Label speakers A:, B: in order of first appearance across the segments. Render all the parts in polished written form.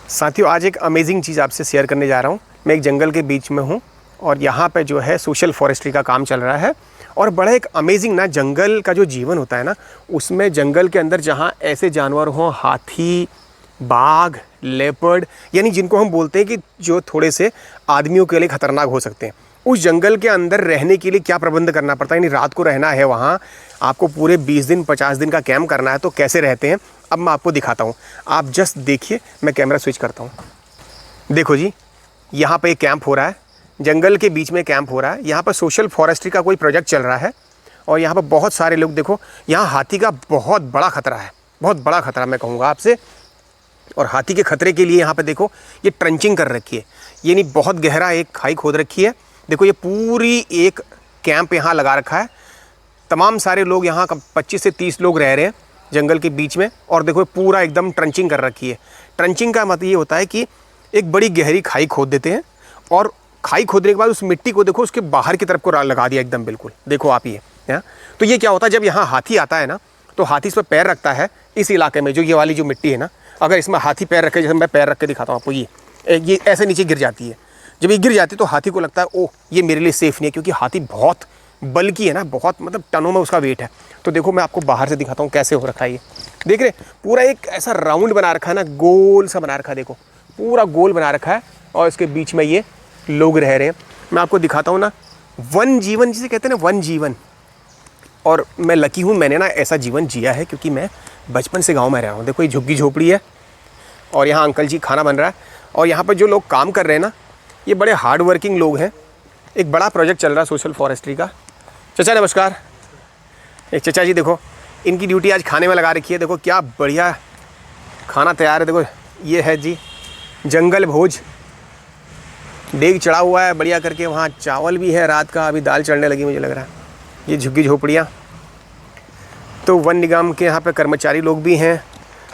A: साथियों, आज एक अमेजिंग चीज़ आपसे शेयर करने जा रहा हूँ। मैं एक जंगल के बीच में हूँ और यहाँ पे जो है सोशल फॉरेस्ट्री का काम चल रहा है। और बड़ा एक अमेजिंग ना जंगल का जो जीवन होता है ना, उसमें जंगल के अंदर जहाँ ऐसे जानवर हों, हाथी, बाघ, लेपर्ड, यानी जिनको हम बोलते हैं कि जो थोड़े से आदमियों के लिए ख़तरनाक हो सकते हैं, उस जंगल के अंदर रहने के लिए क्या प्रबंध करना पड़ता है। यानी रात को रहना है वहाँ, आपको पूरे 20 दिन 50 दिन का कैंप करना है, तो कैसे रहते हैं अब मैं आपको दिखाता हूँ। आप जस्ट देखिए, मैं कैमरा स्विच करता हूँ। देखो जी, यहाँ पे एक कैंप हो रहा है, जंगल के बीच में कैंप हो रहा है। यहाँ पर सोशल फॉरेस्ट्री का कोई प्रोजेक्ट चल रहा है और यहाँ पर बहुत सारे लोग, देखो यहाँ हाथी का बहुत बड़ा खतरा है, बहुत बड़ा खतरा मैं कहूँगा आपसे। और हाथी के खतरे के लिए यहाँ पे देखो ये ट्रंचिंग कर रखी है, यानी बहुत गहरा एक खाई खोद रखी है। देखो ये पूरी एक कैंप यहाँ लगा रखा है। तमाम सारे लोग यहाँ 25 से 30 लोग रह रहे हैं जंगल के बीच में। और देखो पूरा एकदम ट्रंचिंग कर रखी है। ट्रंचिंग का मतलब ये होता है कि एक बड़ी गहरी खाई खोद देते हैं और खाई खोदने के बाद उस मिट्टी को देखो उसके बाहर की तरफ को लगा दिया एकदम बिल्कुल। देखो आप ये तो ये क्या होता है, जब यहाँ हाथी आता है ना, तो हाथी इस पर पैर रखता है इस इलाके में, जो ये वाली जो मिट्टी है ना, अगर इसमें हाथी पैर रखे, जैसे मैं पैर रख के दिखाता हूँ आपको, ये ऐसे नीचे गिर जाती है। जब ये गिर जाती है तो हाथी को लगता है ओह ये मेरे लिए सेफ़ नहीं है, क्योंकि हाथी बहुत बल्कि है ना, बहुत मतलब टनों में उसका वेट है। तो देखो मैं आपको बाहर से दिखाता हूँ कैसे हो रखा है ये। देख रहे, पूरा एक ऐसा राउंड बना रखा है ना, गोल सा बना रखा है। देखो पूरा गोल बना रखा है और इसके बीच में ये लोग रह रहे हैं। मैं आपको दिखाता हूँ ना, वन जीवन जिसे कहते हैं ना, वन जीवन। और मैं लकी हूँ, मैंने ना ऐसा जीवन जिया है, क्योंकि मैं बचपन से गाँव में रह रहा हूँ। देखो ये झुग्गी झोपड़ी है और यहाँ अंकल जी खाना बन रहा है। और यहाँ पर जो लोग काम कर रहे हैं ना, ये बड़े हार्ड वर्किंग लोग हैं। एक बड़ा प्रोजेक्ट चल रहा है सोशल फॉरेस्ट्री का। चाचा नमस्कार। एक चाचा जी देखो, इनकी ड्यूटी आज खाने में लगा रखी है। देखो क्या बढ़िया खाना तैयार है। देखो ये है जी जंगल भोज, डेग चढ़ा हुआ है बढ़िया करके। वहाँ चावल भी है रात का, अभी दाल चढ़ने लगी मुझे लग रहा है। ये झुग्गी झोपड़ियाँ, तो वन निगम के यहाँ पे कर्मचारी लोग भी हैं।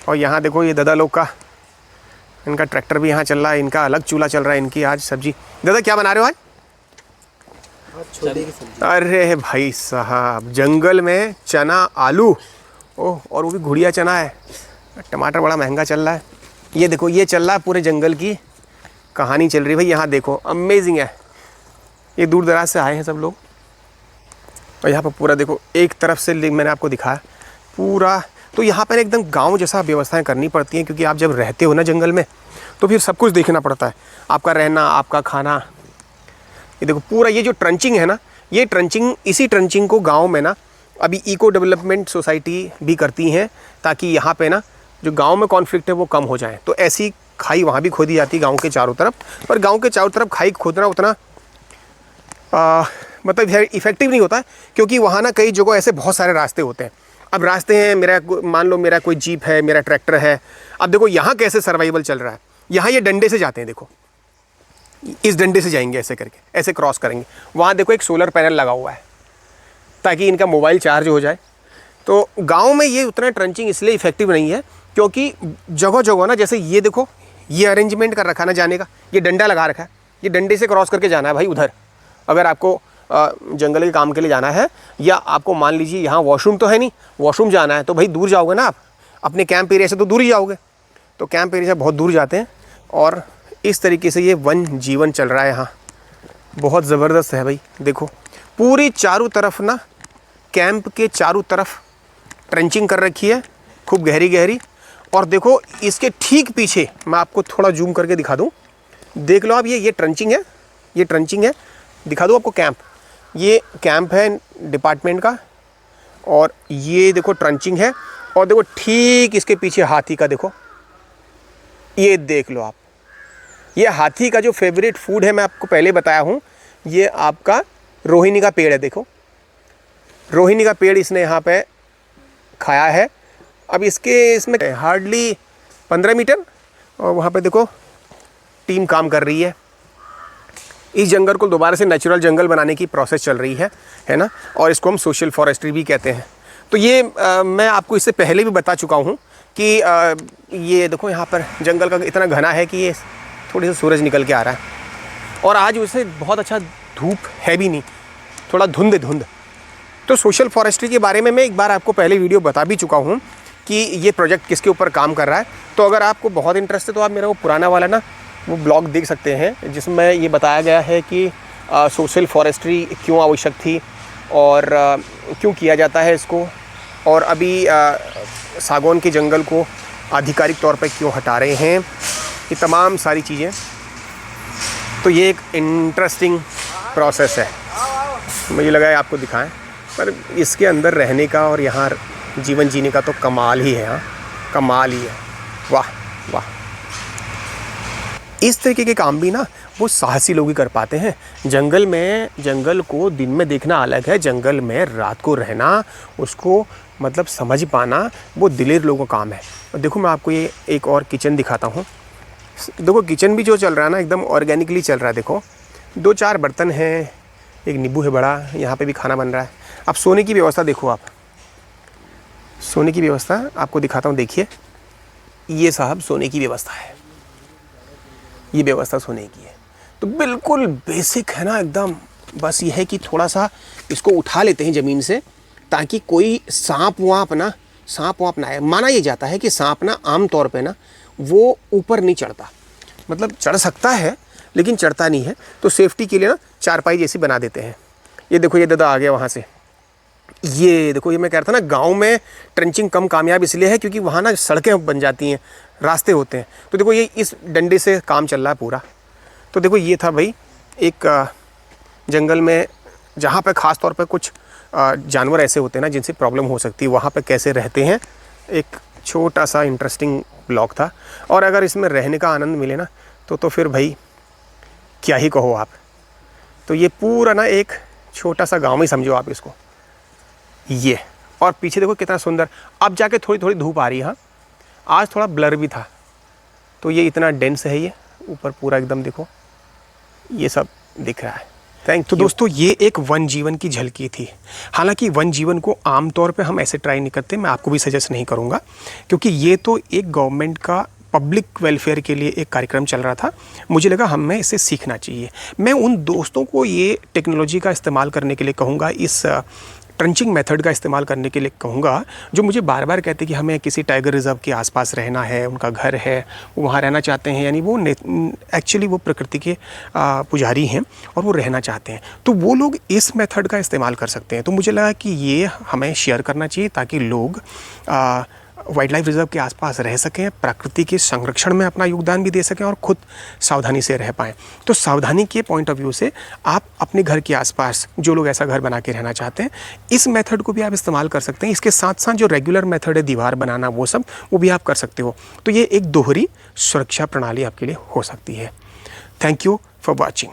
A: और यहाँ देखो ये दादा लोग का, इनका ट्रैक्टर भी यहाँ चल रहा है, इनका अलग चूल्हा चल रहा है। इनकी आज सब्जी। दादा क्या बना रहे हो आज?
B: छोले की सब्जी।
A: अरे भाई साहब, जंगल में चना आलू, ओह, और वो भी घुड़िया चना है। टमाटर बड़ा महंगा चल रहा है। ये देखो ये चल रहा है, पूरे जंगल की कहानी चल रही है भाई। यहाँ देखो अमेजिंग है। ये दूर दराज से आए हैं सब लोग। और यहाँ पर पूरा देखो एक तरफ से मैंने आपको दिखाया पूरा। तो यहाँ पर एकदम गांव जैसा व्यवस्थाएं करनी पड़ती हैं, क्योंकि आप जब रहते हो ना जंगल में, तो फिर सब कुछ देखना पड़ता है, आपका रहना, आपका खाना। ये देखो पूरा ये जो ट्रंचिंग है ना, ये ट्रंचिंग, इसी ट्रंचिंग को गांव में ना अभी इको डेवलपमेंट सोसाइटी भी करती हैं, ताकि यहाँ पे ना जो गांव में कॉन्फ्लिक्ट है वो कम हो जाए। तो ऐसी खाई वहाँ भी खोदी जाती है गाँव के चारों तरफ। पर गाँव के चारों तरफ खाई खोदना उतना मतलब इफेक्टिव नहीं होता है, क्योंकि वहाँ ना कई जगह ऐसे बहुत सारे रास्ते होते हैं। अब रास्ते हैं, मेरा मान लो मेरा कोई जीप है, मेरा ट्रैक्टर है। अब देखो यहाँ कैसे सर्वाइवल चल रहा है। यहाँ ये डंडे से जाते हैं, देखो इस डंडे से जाएंगे ऐसे करके, ऐसे क्रॉस करेंगे। वहाँ देखो एक सोलर पैनल लगा हुआ है ताकि इनका मोबाइल चार्ज हो जाए। तो गांव में ये उतना ट्रंचिंग इसलिए इफेक्टिव नहीं है, क्योंकि जगह जगह ना, जैसे ये देखो ये अरेंजमेंट कर रखा ना जाने का, ये डंडा लगा रखा है, ये डंडे से क्रॉस करके जाना है भाई उधर। अगर आपको जंगल के काम के लिए जाना है, या आपको मान लीजिए यहाँ वॉशरूम तो है नहीं, वॉशरूम जाना है, तो भाई दूर जाओगे ना आप, अपने कैंप एरिया से तो दूर ही जाओगे। तो कैंप एरिया से बहुत दूर जाते हैं। और इस तरीके से ये वन जीवन चल रहा है यहाँ। बहुत ज़बरदस्त है भाई। देखो पूरी चारों तरफ ना, कैंप के चारों तरफ ट्रेंचिंग कर रखी है, खूब गहरी गहरी। और देखो इसके ठीक पीछे मैं आपको थोड़ा जूम करके दिखा दूँ, देख लो आप, ये ट्रेंचिंग है, ये ट्रेंचिंग है। दिखा दूँ आपको कैंप, ये कैंप है डिपार्टमेंट का। और ये देखो ट्रेंचिंग है। और देखो ठीक इसके पीछे हाथी का, देखो ये देख लो आप, ये हाथी का जो फेवरेट फूड है, मैं आपको पहले बताया हूँ, ये आपका रोहिणी का पेड़ है। देखो रोहिणी का पेड़ इसने यहाँ पे खाया है। अब इसमें हार्डली 15 मीटर। और वहाँ पे देखो टीम काम कर रही है। इस जंगल को दोबारा से नेचुरल जंगल बनाने की प्रोसेस चल रही है ना। और इसको हम सोशल फॉरेस्ट्री भी कहते हैं। तो ये मैं आपको इससे पहले भी बता चुका हूँ कि ये देखो यहाँ पर जंगल का इतना घना है कि ये थोड़ी सी सूरज निकल के आ रहा है। और आज उसे बहुत अच्छा धूप है भी नहीं, थोड़ा धुंध। तो सोशल फॉरेस्ट्री के बारे में मैं एक बार आपको पहले वीडियो बता भी चुका हूँ कि ये प्रोजेक्ट किसके ऊपर काम कर रहा है। तो अगर आपको बहुत इंटरेस्ट है तो आप मेरा वो पुराना वाला ना वो ब्लॉग देख सकते हैं, जिसमें ये बताया गया है कि सोशल फॉरेस्ट्री क्यों आवश्यक थी और क्यों किया जाता है इसको, और अभी सागौन के जंगल को आधिकारिक तौर पर क्यों हटा रहे हैं, ये तमाम सारी चीज़ें। तो ये एक इंटरेस्टिंग प्रोसेस है, मुझे लगा है आपको दिखाएं। पर इसके अंदर रहने का और यहाँ जीवन जीने का तो कमाल ही है। हाँ, कमाल ही है। वाह वाह। इस तरीके के काम भी ना वो साहसी लोग ही कर पाते हैं। जंगल में, जंगल को दिन में देखना अलग है, जंगल में रात को रहना, उसको मतलब समझ पाना, वो दिलेर लोगों का काम है। और देखो मैं आपको ये एक और किचन दिखाता हूँ। देखो किचन भी जो चल रहा है ना एकदम ऑर्गेनिकली चल रहा है। देखो 2-4 बर्तन हैं, एक नींबू है बड़ा, यहाँ पे भी खाना बन रहा है। अब सोने की व्यवस्था देखो आप, सोने की व्यवस्था आपको दिखाता हूँ। देखिए ये साहब सोने की व्यवस्था है, ये व्यवस्था सोने की है। तो बिल्कुल बेसिक है ना एकदम। बस ये है कि थोड़ा सा इसको उठा लेते हैं ज़मीन से, ताकि कोई सांप वाप ना आए। माना ये जाता है कि सांप ना आम तौर पे ना वो ऊपर नहीं चढ़ता, मतलब चढ़ सकता है लेकिन चढ़ता नहीं है। तो सेफ्टी के लिए ना चारपाई जैसी बना देते हैं। ये देखो ये दादा आ गया वहाँ से। ये देखो, ये मैं कह रहा था ना गांव में ट्रेंचिंग कम कामयाब इसलिए है क्योंकि वहाँ ना सड़कें बन जाती हैं, रास्ते होते हैं। तो देखो ये इस डंडे से काम चल रहा है पूरा। तो देखो ये था भाई एक जंगल में जहाँ पे ख़ास तौर पे कुछ जानवर ऐसे होते हैं ना जिनसे प्रॉब्लम हो सकती है, वहाँ पे कैसे रहते हैं। एक छोटा सा इंटरेस्टिंग ब्लॉग था। और अगर इसमें रहने का आनंद मिले ना तो फिर भाई क्या ही कहो आप। तो ये पूरा ना एक छोटा सा गाँव ही समझो आप इसको। ये और पीछे देखो कितना सुंदर, अब जाके थोड़ी थोड़ी धूप आ रही है। हाँ, आज थोड़ा ब्लर भी था। तो ये इतना डेंस है, ये ऊपर पूरा एकदम देखो ये सब दिख रहा है। Thank you. तो दोस्तों ये एक वन जीवन की झलकी थी। हालांकि वन जीवन को आमतौर पे हम ऐसे ट्राई नहीं करते, मैं आपको भी सजेस्ट नहीं करूँगा, क्योंकि ये तो एक गवर्नमेंट का पब्लिक वेलफेयर के लिए एक कार्यक्रम चल रहा था। मुझे लगा हमें इसे सीखना चाहिए। मैं उन दोस्तों को ये टेक्नोलॉजी का इस्तेमाल करने के लिए कहूँगा, इस ट्रंचिंग मेथड का इस्तेमाल करने के लिए कहूँगा, जो मुझे बार बार कहते कि हमें किसी टाइगर रिजर्व के आसपास रहना है, उनका घर है, वो वहाँ रहना चाहते हैं, यानी वो एक्चुअली वो प्रकृति के पुजारी हैं और वो रहना चाहते हैं। तो वो लोग इस मेथड का इस्तेमाल कर सकते हैं। तो मुझे लगा कि ये हमें शेयर करना चाहिए ताकि लोग वाइल्ड लाइफ रिजर्व के आसपास रह सकें, प्रकृति के संरक्षण में अपना योगदान भी दे सकें और ख़ुद सावधानी से रह पाएँ। तो सावधानी के पॉइंट ऑफ व्यू से आप अपने घर के आसपास जो लोग ऐसा घर बना के रहना चाहते हैं, इस मेथड को भी आप इस्तेमाल कर सकते हैं। इसके साथ साथ जो रेगुलर मेथड है दीवार बनाना, वो भी आप कर सकते हो। तो ये एक दोहरी सुरक्षा प्रणाली आपके लिए हो सकती है। Thank you for watching.